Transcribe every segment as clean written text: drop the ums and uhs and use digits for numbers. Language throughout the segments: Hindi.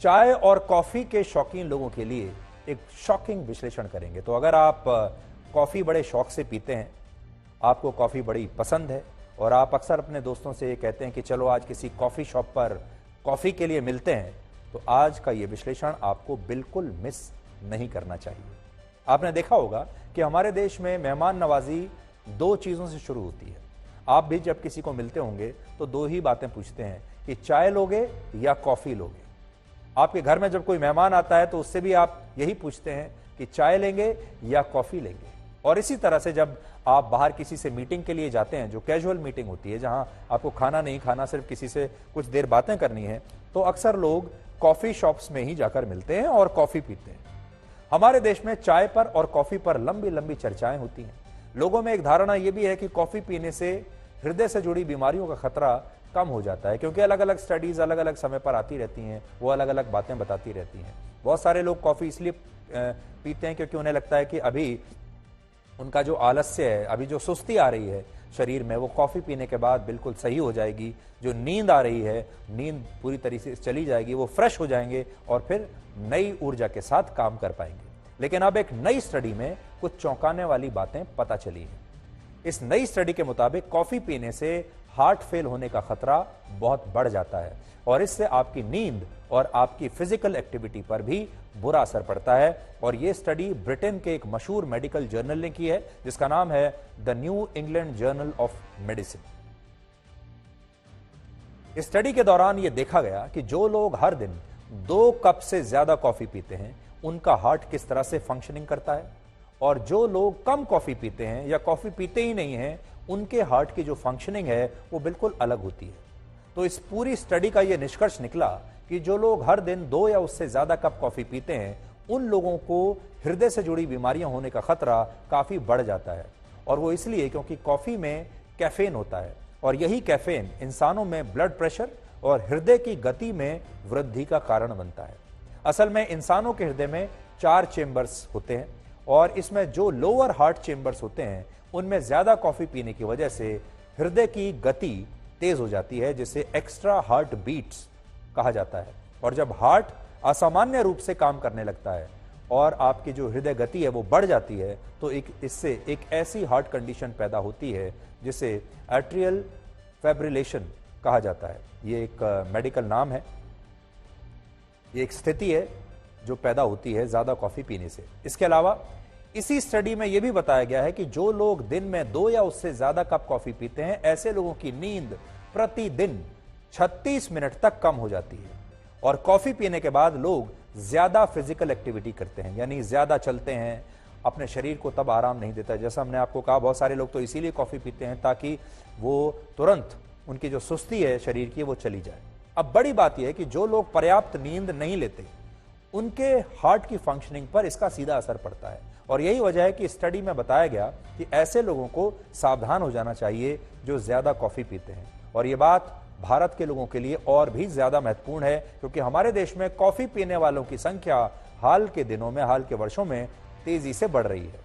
चाय और कॉफी के शौकीन लोगों के लिए एक शॉकिंग विश्लेषण करेंगे। तो अगर आप कॉफी बड़े शौक से पीते हैं, आपको कॉफी बड़ी पसंद है और आप अक्सर अपने दोस्तों से ये कहते हैं कि चलो आज किसी कॉफी शॉप पर कॉफी के लिए मिलते हैं, तो आज का ये विश्लेषण आपको बिल्कुल मिस नहीं करना चाहिए। आपने देखा होगा कि हमारे देश में मेहमान नवाजी दो चीजों से शुरू होती है। आप भी जब किसी को मिलते होंगे तो दो ही बातें पूछते हैं कि चाय लोगे या कॉफी लोगे। आपके घर में जब कोई मेहमान आता है तो उससे भी आप यही पूछते हैं कि चाय लेंगे या कॉफी लेंगे। और इसी तरह से जब आप बाहर किसी से मीटिंग के लिए जाते हैं, जो कैजुअल मीटिंग होती है, जहां आपको खाना नहीं खाना, सिर्फ किसी से कुछ देर बातें करनी है, तो अक्सर लोग कॉफी शॉप्स में ही जाकर मिलते हैं और कॉफी पीते हैं। हमारे देश में चाय पर और कॉफी पर लंबी लंबी चर्चाएं होती हैं। लोगों में एक धारणा यह भी है कि कॉफी पीने से हृदय से जुड़ी बीमारियों का खतरा कम हो जाता है, क्योंकि अलग अलग स्टडीज अलग अलग समय पर आती रहती हैं, वो अलग अलग बातें बताती रहती हैं। बहुत सारे लोग कॉफी इसलिए पीते हैं क्योंकि उन्हें लगता है कि अभी उनका जो आलस्य है, अभी जो सुस्ती आ रही है शरीर में, वो कॉफी पीने के बाद बिल्कुल सही हो जाएगी। जो नींद आ रही है, नींद पूरी तरीके से चली जाएगी, वो फ्रेश हो जाएंगे और फिर नई ऊर्जा के साथ काम कर पाएंगे। लेकिन अब एक नई स्टडी में कुछ चौंकाने वाली बातें पता चली हैं। इस नई स्टडी के मुताबिक कॉफी पीने से हार्ट फेल होने का खतरा बहुत बढ़ जाता है और इससे आपकी नींद और आपकी फिजिकल एक्टिविटी पर भी बुरा असर पड़ता है। और यह स्टडी ब्रिटेन के एक मशहूर मेडिकल जर्नल ने की है, जिसका नाम है the new England journal of medicine. इस स्टडी के दौरान यह देखा गया कि जो लोग हर दिन 2 कप से ज्यादा कॉफी पीते हैं, उनका हार्ट किस तरह से फंक्शनिंग करता है, और जो लोग कम कॉफी पीते हैं या कॉफी पीते ही नहीं हैं, उनके हार्ट की जो फंक्शनिंग है वो बिल्कुल अलग होती है। तो इस पूरी स्टडी का यह निष्कर्ष निकला कि जो लोग हर दिन 2 या उससे ज्यादा कप कॉफी पीते हैं, उन लोगों को हृदय से जुड़ी बीमारियां होने का खतरा काफी बढ़ जाता है। और वो इसलिए क्योंकि कॉफी में कैफीन होता है और यही कैफीन इंसानों में ब्लड प्रेशर और हृदय की गति में वृद्धि का कारण बनता है। असल में इंसानों के हृदय में 4 चेंबर्स होते हैं और इसमें जो लोअर हार्ट चेंबर्स होते हैं, उनमें ज्यादा कॉफी पीने की वजह से हृदय की गति तेज हो जाती है, जिसे एक्स्ट्रा हार्ट बीट्स कहा जाता है। और जब हार्ट असामान्य रूप से काम करने लगता है और आपकी जो हृदय गति है वो बढ़ जाती है, तो इससे एक ऐसी हार्ट कंडीशन पैदा होती है जिसे एट्रियल फाइब्रिलेशन कहा जाता है। ये एक मेडिकल नाम है। ये एक स्थिति है जो पैदा होती है ज्यादा कॉफी पीने से। इसके अलावा इसी स्टडी में यह भी बताया गया है कि जो लोग दिन में 2 या उससे ज्यादा कप कॉफी पीते हैं, ऐसे लोगों की नींद प्रतिदिन 36 मिनट तक कम हो जाती है। और कॉफी पीने के बाद लोग ज्यादा फिजिकल एक्टिविटी करते हैं, यानी ज्यादा चलते हैं। अपने शरीर को तब आराम नहीं देता। जैसा हमने आपको कहा, बहुत सारे लोग तो इसीलिए कॉफी पीते हैं ताकि वो तुरंत उनकी जो सुस्ती है शरीर की वो चली जाए। अब बड़ी बात यह है कि जो लोग पर्याप्त नींद नहीं लेते, उनके हार्ट की फंक्शनिंग पर इसका सीधा असर पड़ता है। और यही वजह है कि स्टडी में बताया गया कि ऐसे लोगों को सावधान हो जाना चाहिए जो ज्यादा कॉफी पीते हैं। और यह बात भारत के लोगों के लिए और भी ज्यादा महत्वपूर्ण है, क्योंकि हमारे देश में कॉफी पीने वालों की संख्या हाल के दिनों में, हाल के वर्षों में तेजी से बढ़ रही है।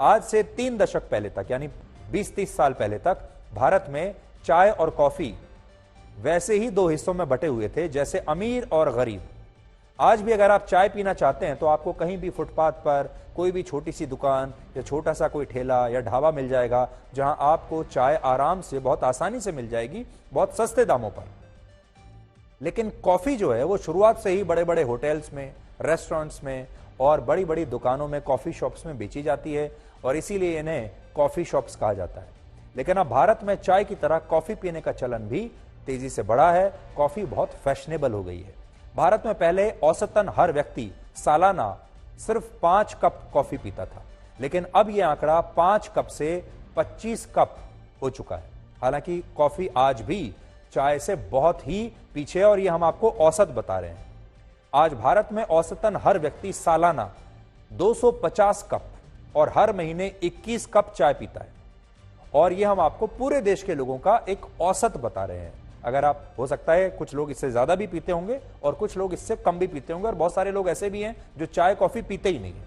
आज से 3 दशक पहले तक, यानी 20-30 साल पहले तक, भारत में चाय और कॉफी वैसे ही 2 हिस्सों में बटे हुए थे, जैसे अमीर और गरीब। आज भी अगर आप चाय पीना चाहते हैं तो आपको कहीं भी फुटपाथ पर कोई भी छोटी सी दुकान या छोटा सा कोई ठेला या ढाबा मिल जाएगा, जहां आपको चाय आराम से, बहुत आसानी से मिल जाएगी, बहुत सस्ते दामों पर। लेकिन कॉफी जो है वो शुरुआत से ही बड़े बड़े होटल्स में, रेस्टोरेंट्स में और बड़ी बड़ी दुकानों में, कॉफी शॉप्स में बेची जाती है और इसीलिए इन्हें कॉफी शॉप्स कहा जाता है। लेकिन अब भारत में चाय की तरह कॉफी पीने का चलन भी तेजी से बढ़ा है। कॉफी बहुत फैशनेबल हो गई है। भारत में पहले औसतन हर व्यक्ति सालाना सिर्फ 5 कप कॉफी पीता था, लेकिन अब यह आंकड़ा 5 कप से 25 कप हो चुका है। हालांकि कॉफी आज भी चाय से बहुत ही पीछे है और यह हम आपको औसत बता रहे हैं। आज भारत में औसतन हर व्यक्ति सालाना 250 कप और हर महीने 21 कप चाय पीता है। और यह हम आपको पूरे देश के लोगों का एक औसत बता रहे हैं। अगर आप, हो सकता है कुछ लोग इससे ज्यादा भी पीते होंगे और कुछ लोग इससे कम भी पीते होंगे, और बहुत सारे लोग ऐसे भी हैं जो चाय कॉफी पीते ही नहीं है।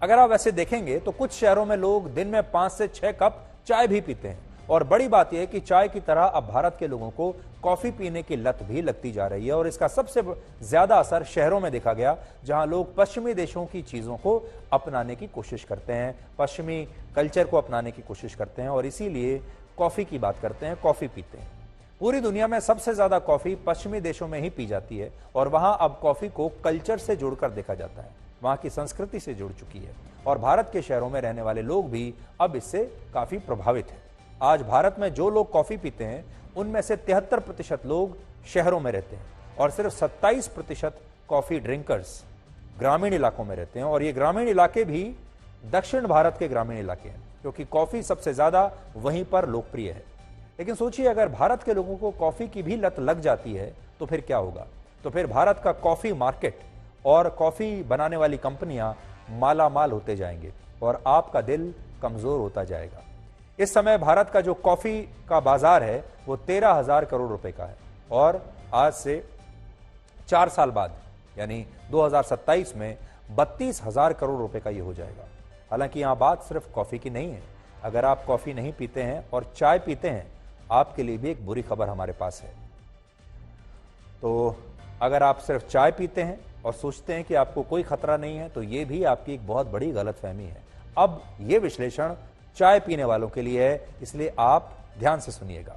अगर आप ऐसे देखेंगे तो कुछ शहरों में लोग दिन में 5 से 6 कप चाय भी पीते हैं। और बड़ी बात यह है कि चाय की तरह अब भारत के लोगों को कॉफी पीने की लत भी लगती जा रही है। और इसका सबसे ज्यादा असर शहरों में देखा गया, जहां लोग पश्चिमी देशों की चीजों को अपनाने की कोशिश करते हैं, पश्चिमी कल्चर को अपनाने की कोशिश करते हैं और इसीलिए कॉफी की बात करते हैं, कॉफी पीते हैं। पूरी दुनिया में सबसे ज्यादा कॉफी पश्चिमी देशों में ही पी जाती है और वहां अब कॉफी को कल्चर से जोड़कर देखा जाता है, वहां की संस्कृति से जुड़ चुकी है और भारत के शहरों में रहने वाले लोग भी अब इससे काफी प्रभावित हैं। आज भारत में जो लोग कॉफी पीते हैं उनमें से 73% लोग शहरों में रहते हैं और सिर्फ 27% कॉफी ड्रिंकर्स ग्रामीण इलाकों में रहते हैं। और ये ग्रामीण इलाके भी दक्षिण भारत के ग्रामीण इलाके हैं, क्योंकि कॉफी सबसे ज्यादा वहीं पर लोकप्रिय है। लेकिन सोचिए, अगर भारत के लोगों को कॉफी की भी लत लग जाती है तो फिर क्या होगा? तो फिर भारत का कॉफी मार्केट और कॉफी बनाने वाली कंपनियां मालामाल होते जाएंगे और आपका दिल कमजोर होता जाएगा। इस समय भारत का जो कॉफी का बाजार है वो 13,000 करोड़ रुपए का है और आज से 4 साल बाद यानी 2027 में 32,000 करोड़ रुपए का ये हो जाएगा। हालांकि यहां बात सिर्फ कॉफी की नहीं है। अगर आप कॉफी नहीं पीते हैं और चाय पीते हैं, आपके लिए भी एक बुरी खबर हमारे पास है। तो अगर आप सिर्फ चाय पीते हैं और सोचते हैं कि आपको कोई खतरा नहीं है, तो ये भी आपकी एक बहुत बड़ी गलतफहमी है। अब ये विश्लेषण चाय पीने वालों के लिए है, इसलिए आप ध्यान से सुनिएगा।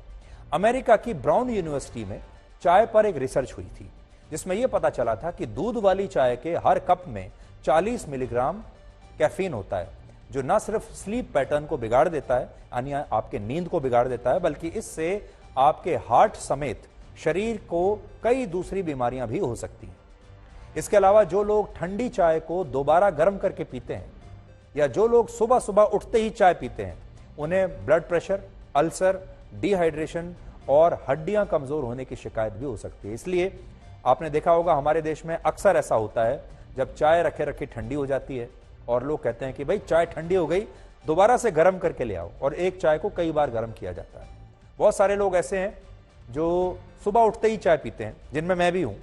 अमेरिका की ब्राउन यूनिवर्सिटी में चाय पर एक रिसर्च हुई थी, जिसमें यह पता चला था कि दूध वाली चाय के हर कप में 40 मिलीग्राम कैफीन होता है, जो न सिर्फ स्लीप पैटर्न को बिगाड़ देता है, यानी आपके नींद को बिगाड़ देता है, बल्कि इससे आपके हार्ट समेत शरीर को कई दूसरी बीमारियां भी हो सकती हैं। इसके अलावा जो लोग ठंडी चाय को दोबारा गर्म करके पीते हैं या जो लोग सुबह सुबह उठते ही चाय पीते हैं, उन्हें ब्लड प्रेशर, अल्सर, डिहाइड्रेशन और हड्डियां कमजोर होने की शिकायत भी हो सकती है। इसलिए आपने देखा होगा हमारे देश में अक्सर ऐसा होता है, जब चाय रखे रखे ठंडी हो जाती है और लोग कहते हैं कि भाई चाय ठंडी हो गई, दोबारा से गर्म करके ले आओ, और एक चाय को कई बार गर्म किया जाता है। बहुत सारे लोग ऐसे हैं जो सुबह उठते ही चाय पीते हैं, जिनमें मैं भी हूं,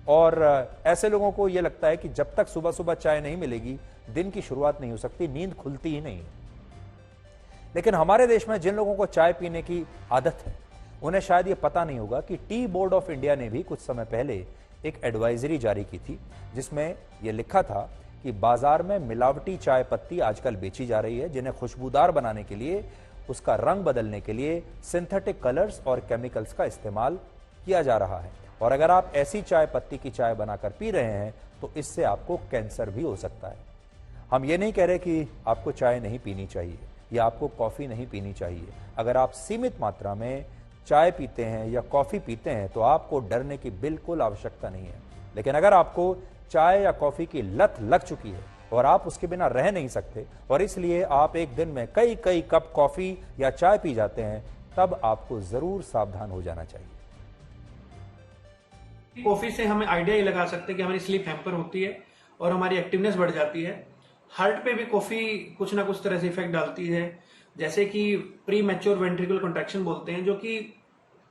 और ऐसे लोगों को यह लगता है कि जब तक सुबह सुबह चाय नहीं मिलेगी दिन की शुरुआत नहीं हो सकती, नींद खुलती ही नहीं। लेकिन हमारे देश में जिन लोगों को चाय पीने की आदत है, उन्हें शायद ये पता नहीं होगा कि टी बोर्ड ऑफ इंडिया ने भी कुछ समय पहले एक एडवाइजरी जारी की थी, जिसमें यह लिखा था कि बाजार में मिलावटी चाय पत्ती आजकल बेची जा रही है, जिन्हें खुशबूदार बनाने के लिए, उसका रंग बदलने के लिए सिंथेटिक कलर्स और केमिकल्स का इस्तेमाल किया जा रहा है। और अगर आप ऐसी चाय पत्ती की चाय बनाकर पी रहे हैं तो इससे आपको कैंसर भी हो सकता है। हम ये नहीं कह रहे कि आपको चाय नहीं पीनी चाहिए या आपको कॉफी नहीं पीनी चाहिए। अगर आप सीमित मात्रा में चाय पीते हैं या कॉफी पीते हैं तो आपको डरने की बिल्कुल आवश्यकता नहीं है। लेकिन अगर आपको चाय या कॉफी की लत लग चुकी है और आप उसके बिना रह नहीं सकते और इसलिए आप एक दिन में कई कई कप कॉफी या चाय पी जाते हैं, तब आपको जरूर सावधान हो जाना चाहिए। कॉफी से हमें आइडिया ये लगा सकते हैं कि हमारी स्लीप हैम्पर होती है और हमारी एक्टिवनेस बढ़ जाती है। हार्ट पे भी कॉफी कुछ ना कुछ तरह से इफेक्ट डालती है, जैसे कि प्री मैच्योर वेंट्रिकल कॉन्ट्रैक्शन बोलते हैं, जो कि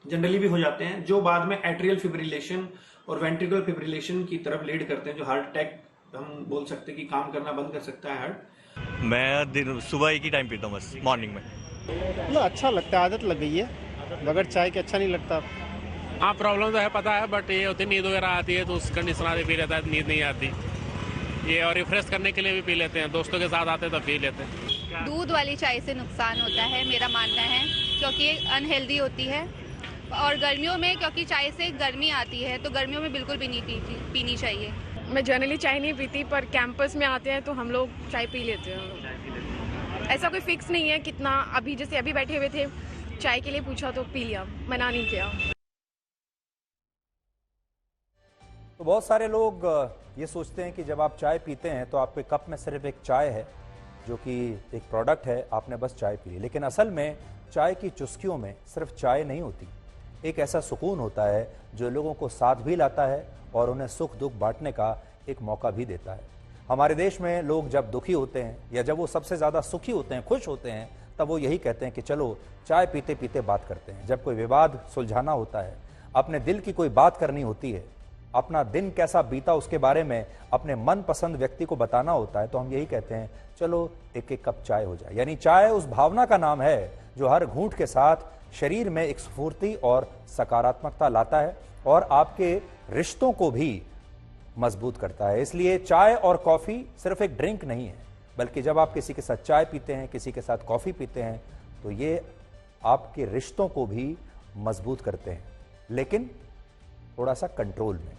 जनरली भी हो जाते हैं, जो बाद में एट्रियल फिब्रिलेशन और वेंट्रिकल फिब्रिलेशन की तरफ लीड करते हैं, जो हार्ट अटैक हम बोल सकते हैं कि काम करना बंद कर सकता है हार्ट। मैं दिन सुबह एक ही टाइम पीता हूँ बस, मॉर्निंग में। मतलब अच्छा लगता है, आदत लग गई है, बगैर चाय के अच्छा नहीं लगता। हाँ प्रॉब्लम तो है पता है, बट ये होती नींद वगैरह आती है तो उस कंडीशन आती पी लेता है, नींद नहीं आती ये, और रिफ्रेश करने के लिए भी पी लेते हैं, दोस्तों के साथ आते हैं तब पी लेते हैं। दूध वाली चाय से नुकसान होता है मेरा मानना है, क्योंकि ये अनहेल्दी होती है और गर्मियों में क्योंकि चाय से गर्मी आती है तो गर्मियों में बिल्कुल भी नहीं पीनी चाहिए। मैं जनरली चाय नहीं पीती, पर कैंपस में आते हैं तो हम लोग चाय पी लेते हैं। ऐसा कोई फिक्स नहीं है कितना, अभी जैसे अभी बैठे हुए थे चाय के लिए पूछा तो पी लिया, मना नहीं किया। तो बहुत सारे लोग ये सोचते हैं कि जब आप चाय पीते हैं तो आपके कप में सिर्फ एक चाय है, जो कि एक प्रोडक्ट है, आपने बस चाय पी ली। लेकिन असल में चाय की चुस्कियों में सिर्फ चाय नहीं होती, एक ऐसा सुकून होता है जो लोगों को साथ भी लाता है और उन्हें सुख दुख बांटने का एक मौका भी देता है। हमारे देश में लोग जब दुखी होते हैं या जब वो सबसे ज़्यादा सुखी होते हैं, खुश होते हैं, तब वो यही कहते हैं कि चलो चाय पीते पीते बात करते हैं। जब कोई विवाद सुलझाना होता है, अपने दिल की कोई बात करनी होती है, अपना दिन कैसा बीता उसके बारे में अपने मनपसंद व्यक्ति को बताना होता है, तो हम यही कहते हैं चलो एक एक कप चाय हो जाए। यानी चाय उस भावना का नाम है जो हर घूंट के साथ शरीर में एक स्फूर्ति और सकारात्मकता लाता है और आपके रिश्तों को भी मजबूत करता है। इसलिए चाय और कॉफी सिर्फ एक ड्रिंक नहीं है, बल्कि जब आप किसी के साथ चाय पीते हैं, किसी के साथ कॉफी पीते हैं, तो ये आपके रिश्तों को भी मजबूत करते हैं, लेकिन थोड़ा सा कंट्रोल में।